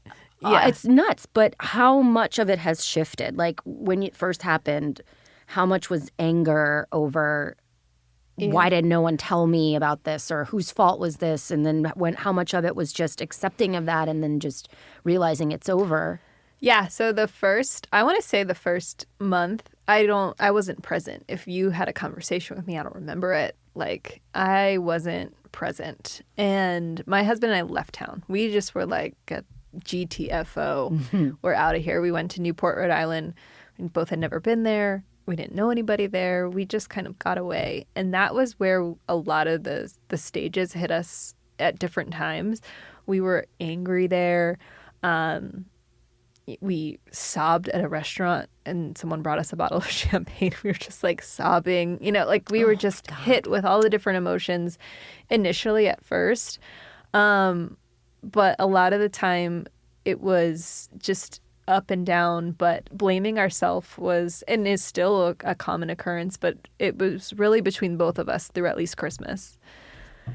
nuts. But how much of it has shifted? Like when it first happened, how much was anger over why did no one tell me about this or whose fault was this? And then how much of it was just accepting of that and then just realizing it's over? Yeah. So I want to say the first month, I wasn't present. If you had a conversation with me, I don't remember it. Like I wasn't present. And my husband and I left town. We just were like a GTFO. We're out of here. We went to Newport, Rhode Island. We both had never been there. We didn't know anybody there. We just kind of got away. And that was where a lot of the stages hit us at different times. We were angry there. We sobbed at a restaurant and someone brought us a bottle of champagne. We were just like sobbing, you know, like we were just hit with all the different emotions initially at first. But a lot of the time it was just up and down, but blaming ourselves was and is still a common occurrence, but it was really between both of us through at least Christmas.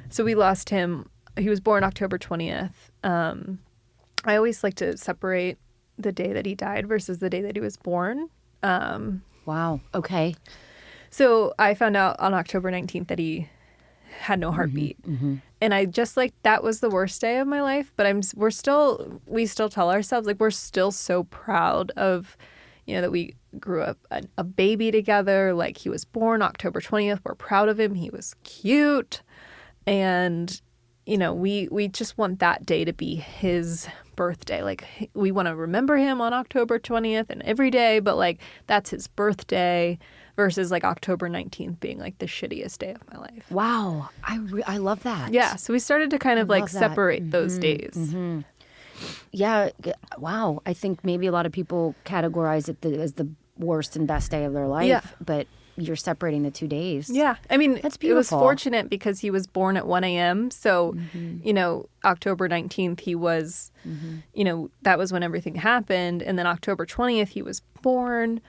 So we lost him. He was born October 20th. I always like to separate the day that he died versus the day that he was born. Wow. Okay. So I found out on October 19th that he had no heartbeat. And I just like, that was the worst day of my life, but we still tell ourselves like, we're still so proud of, you know, that we grew up a baby together. Like he was born October 20th. We're proud of him. He was cute. And, you know, we just want that day to be his birthday. Like we want to remember him on October 20th and every day, but like that's his birthday versus like October 19th being like the shittiest day of my life. Wow. I love that. Yeah. So we started to kind of like love that. separate those days. Yeah. Wow. I think maybe a lot of people categorize it as the worst and best day of their life, Yeah. but you're separating the 2 days. Yeah. I mean, That's it was beautiful. fortunate because he was born at 1 a.m. So, you know, October 19th, he was, you know, that was when everything happened. And then October 20th, he was born.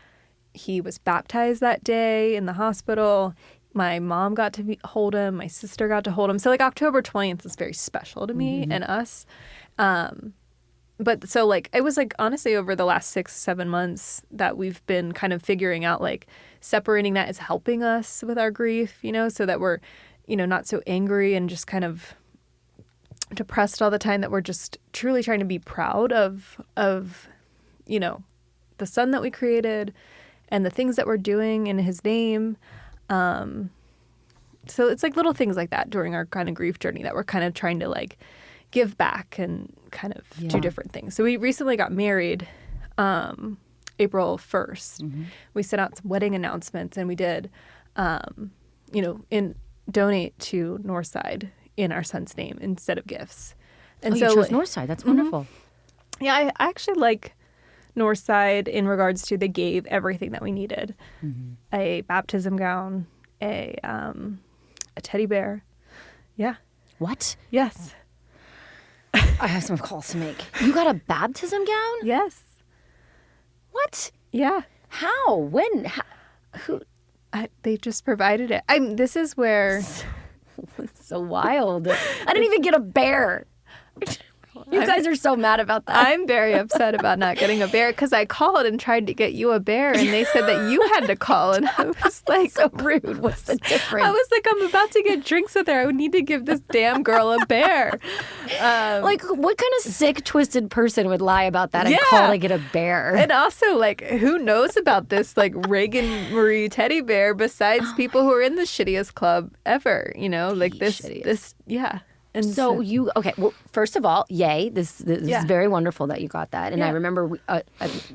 He was baptized that day in the hospital. My mom got to hold him. My sister got to hold him. So like October 20th is very special to me and us. But so like, it was like, honestly, over the last 6-7 months that we've been kind of figuring out like separating that is helping us with our grief, you know, so that we're, you know, not so angry and just kind of depressed all the time, that we're just truly trying to be proud of the son that we created and the things that we're doing in his name. So it's like little things like that during our kind of grief journey that we're kind of trying to like give back and kind of do different things. So we recently got married April 1st. Mm-hmm. We sent out some wedding announcements and we did, donate to Northside in our son's name instead of gifts. And so you chose Northside. That's wonderful. Mm-hmm. Yeah, I actually like Northside in regards to they gave everything that we needed. Mm-hmm. A baptism gown, a teddy bear. Yeah. What? Yes. I have some calls to make. You got a baptism gown? Yes. What? Yeah. How? When? Who? They just provided it. This is where... So wild. I didn't even get a bear. You guys are so mad about that. I'm very upset about not getting a bear because I called and tried to get you a bear and they said that you had to call. And I was like, so rude. What's the difference? I was like, I'm about to get drinks with her. I would need to give this damn girl a bear. Like, what kind of sick, twisted person would lie about that and call to get a bear? And also, like, who knows about this, like, Reagan Marie teddy bear besides people who are in the shittiest club ever, like this, yeah. And so you, well, first of all, yay. This is very wonderful that you got that. And I remember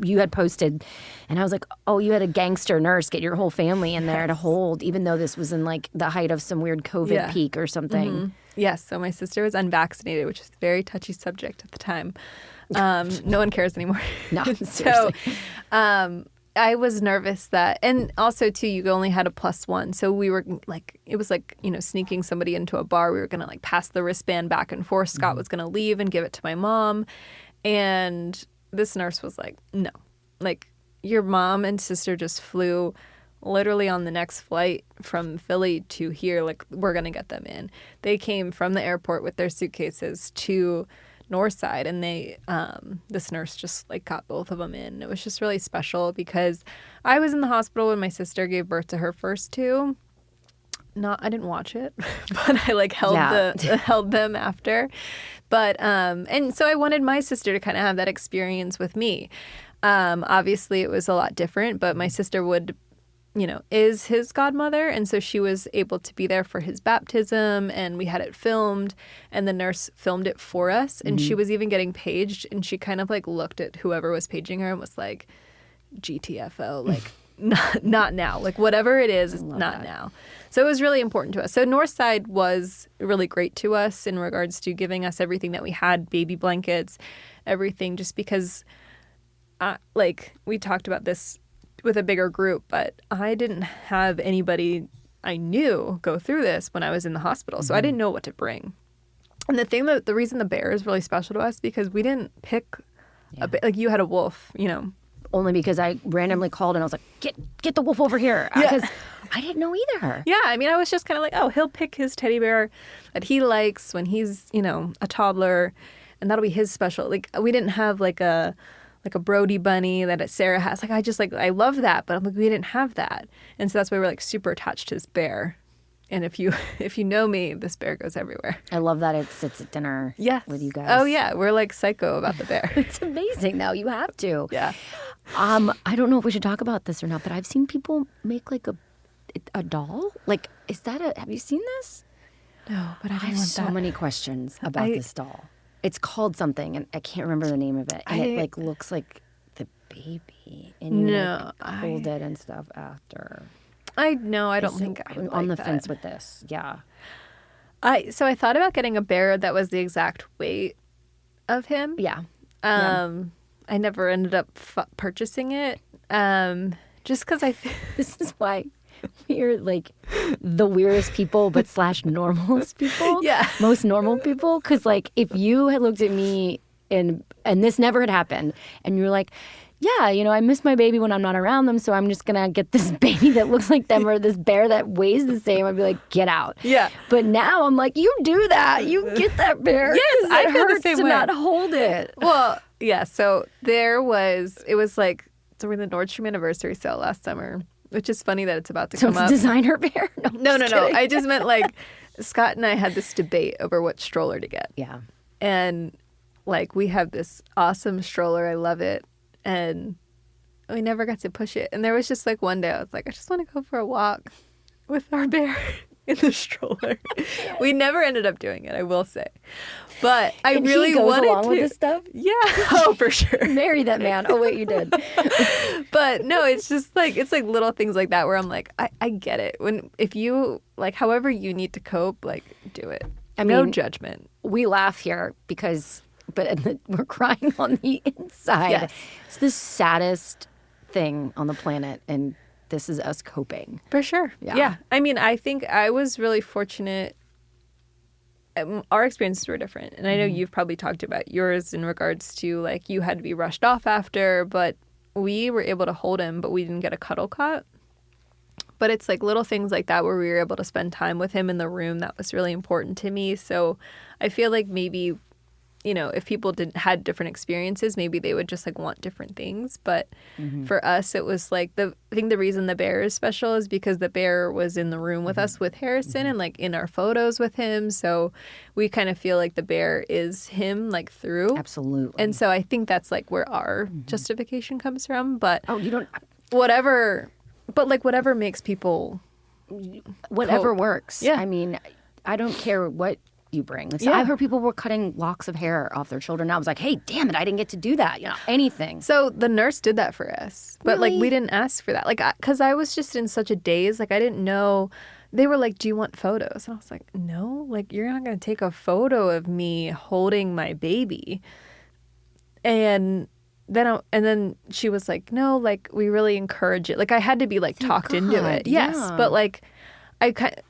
you had posted, and I was like, oh, you had a gangster nurse get your whole family in there to hold, even though this was in like the height of some weird COVID peak or something. Mm-hmm. Yes. So my sister was unvaccinated, which is a very touchy subject at the time. No one cares anymore. No, seriously. So I was nervous that, and also too, you only had a +1. So we were like, it was like, sneaking somebody into a bar. We were going to like pass the wristband back and forth. Scott was going to leave and give it to my mom. And this nurse was like, no, like your mom and sister just flew literally on the next flight from Philly to here. Like we're going to get them in. They came from the airport with their suitcases to Northside, and this nurse just like got both of them in. It was just really special because I was in the hospital when my sister gave birth to her first two. I didn't watch it, but I like held them after. But and so I wanted my sister to kind of have that experience with me. Obviously, it was a lot different, but my sister is his godmother. And so she was able to be there for his baptism, and we had it filmed, and the nurse filmed it for us. And she was even getting paged, and she kind of like looked at whoever was paging her and was like, GTFO, like not now, like whatever it is not now. So it was really important to us. So Northside was really great to us in regards to giving us everything that we had, baby blankets, everything, just because like we talked about this with a bigger group, but I didn't have anybody I knew go through this when I was in the hospital. So I didn't know what to bring. And the reason the bear is really special to us because we didn't pick like you had a wolf, Only because I randomly called and I was like, get the wolf over here. Because I didn't know either. Yeah. I mean, I was just kind of like, oh, he'll pick his teddy bear that he likes when he's, a toddler, and that'll be his special. Like we didn't have like a Brody bunny that Sarah has. Like, I love that, but I'm like, we didn't have that. And so that's why we're like super attached to this bear. And if you know me, this bear goes everywhere. I love that it sits at dinner with you guys. Oh yeah. We're like psycho about the bear. It's amazing though. You have to. Yeah. I don't know if we should talk about this or not, but I've seen people make like a doll. Like, have you seen this? No, but I have so many questions about this doll. It's called something, and I can't remember the name of it. And it like looks like the baby, and you hold it and stuff after. I don't think I'm on the fence with this. Yeah. So I thought about getting a bear that was the exact weight of him. Yeah. I never ended up purchasing it, just because This is why we're like the weirdest people, but / normalest people. Yeah. Most normal people. Because like if you had looked at me and this never had happened, and you're like, yeah, I miss my baby when I'm not around them, so I'm just going to get this baby that looks like them or this bear that weighs the same. I'd be like, get out. Yeah. But now I'm like, you do that. You get that bear. Yes, I feel the same to way. not hold it. Well, yeah, so it was like during the Nordstrom anniversary sale last summer, which is funny that it's about to come up. Designer bear? No. I just meant like Scott and I had this debate over what stroller to get. Yeah. And like we have this awesome stroller. I love it. and we never got to push it. And there was just like one day I was like, I just want to go for a walk with our bear in the stroller. We never ended up doing it, I will say. But I and really he goes wanted along to. with this stuff? Yeah. Oh, for sure. Marry that man. Oh, wait, you did. But no, it's just like, it's like little things like that where I'm like, I get it. If you, like, however you need to cope, like, do it. No judgment. We laugh here but we're crying on the inside. Yes. It's the saddest thing on the planet, and this is us coping. For sure. Yeah. I mean, I think I was really fortunate. Our experiences were different. And I know you've probably talked about yours in regards to, like, you had to be rushed off after, but we were able to hold him, but we didn't get a cuddle cot. But it's like little things like that where we were able to spend time with him in the room. That was really important to me. So I feel like maybe, you know, if people had different experiences, maybe they would just like want different things. But for us, it was like I think the reason the bear is special is because the bear was in the room with us with Harrison and like in our photos with him. So we kind of feel like the bear is him like through. Absolutely. And so I think that's like where our justification comes from. But whatever makes people whatever cope. works. Yeah. I mean, I don't care what you bring. Yeah. I've heard people were cutting locks of hair off their children. I was like, hey, damn it, I didn't get to do that. You know, anything. So the nurse did that for us. But Really? like we didn't ask for that. Like, because I was just in such a daze. Like I didn't know. They were like, do you want photos? And I was like, no. Like you're not going to take a photo of me holding my baby. And then she was like, no, like we really encourage it. Like I had to be like talked into it. Yes. yeah. But like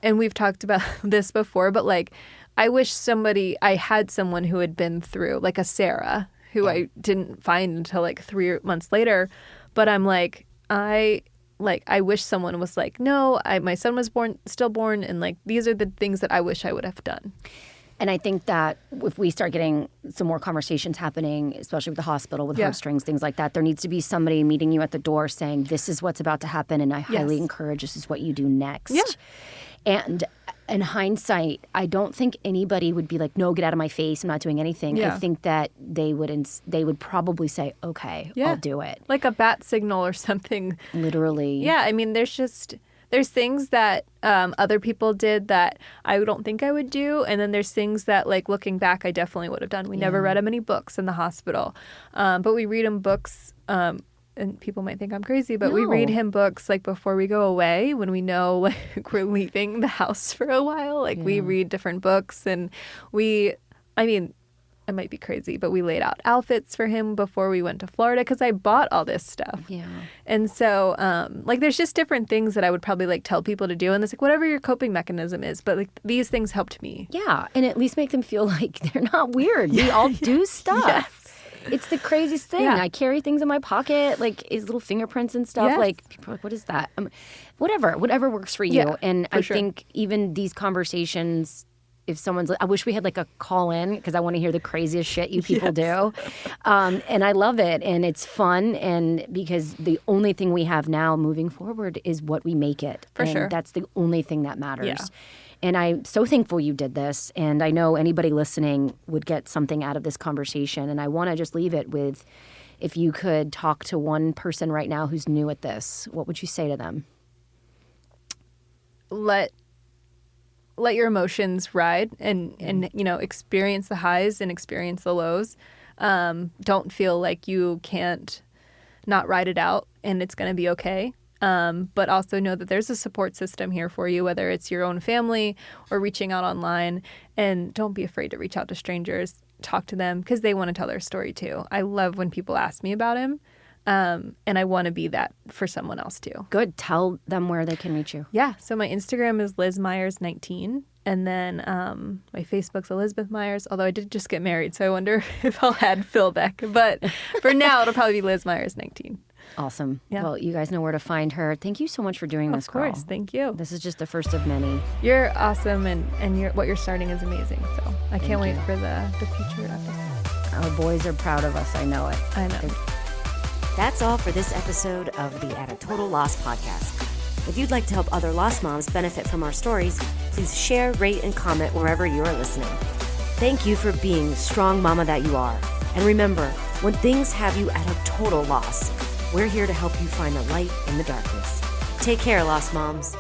and we've talked about this before, but like I wish I had someone who had been through, like a Sarah, who I didn't find until like 3 months later. But I'm like, I wish someone was like, no, my son was stillborn, and like these are the things that I wish I would have done. And I think that if we start getting some more conversations happening, especially with the hospital, with heartstrings, things like that, there needs to be somebody meeting you at the door saying, this is what's about to happen, and I highly encourage this is what you do next. Yeah. And in hindsight, I don't think anybody would be like, no, get out of my face, I'm not doing anything. Yeah. I think that they would probably say, okay, I'll do it. Like a bat signal or something. Literally. Yeah, I mean, there's things that other people did that I don't think I would do. And then there's things that, like, looking back, I definitely would have done. We never read him any books in the hospital. But we read him books, and people might think I'm crazy, but we read him books, like, before we go away when we know, like, we're leaving the house for a while. Like, we read different books, and I might be crazy, but we laid out outfits for him before we went to Florida because I bought all this stuff. Yeah. And so, like, there's just different things that I would probably, like, tell people to do. And it's like, whatever your coping mechanism is. But, like, these things helped me. Yeah. And at least make them feel like they're not weird. We all do stuff. Yes. It's the craziest thing. Yeah. I carry things in my pocket, like his little fingerprints and stuff. Yes. Like, people are like, what is that? Whatever works for you. Yeah, and for I sure. think even these conversations, if someone's, I wish we had like a call in because I want to hear the craziest shit you people do. And I love it. And it's fun. And because the only thing we have now moving forward is what we make it. For and sure. That's the only thing that matters. Yeah. And I'm so thankful you did this. And I know anybody listening would get something out of this conversation. And I want to just leave it with, if you could talk to one person right now who's new at this, what would you say to them? Let your emotions ride and you know, experience the highs and experience the lows. Don't feel like you can't not ride it out and it's going to be okay. But also know that there's a support system here for you, whether it's your own family or reaching out online. And don't be afraid to reach out to strangers, talk to them because they want to tell their story too. I love when people ask me about him. And I want to be that for someone else too. Good. Tell them where they can reach you. Yeah. So my Instagram is LizMyers19. And then my Facebook's Elizabeth Myers, although I did just get married, so I wonder if I'll add Phil back. But for now, it'll probably be LizMyers19. Awesome. Yeah. Well, you guys know where to find her. Thank you so much for doing this, Of course. girl. Thank you. This is just the first of many. You're awesome, and what you're starting is amazing. So I can't wait for the future episodes. Our boys are proud of us. I know it. I know. That's all for this episode of the At a Total Loss podcast. If you'd like to help other lost moms benefit from our stories, please share, rate, and comment wherever you are listening. Thank you for being the strong mama that you are. And remember, When things have you at a total loss, we're here to help you find the light in the darkness. Take care, Lost Moms.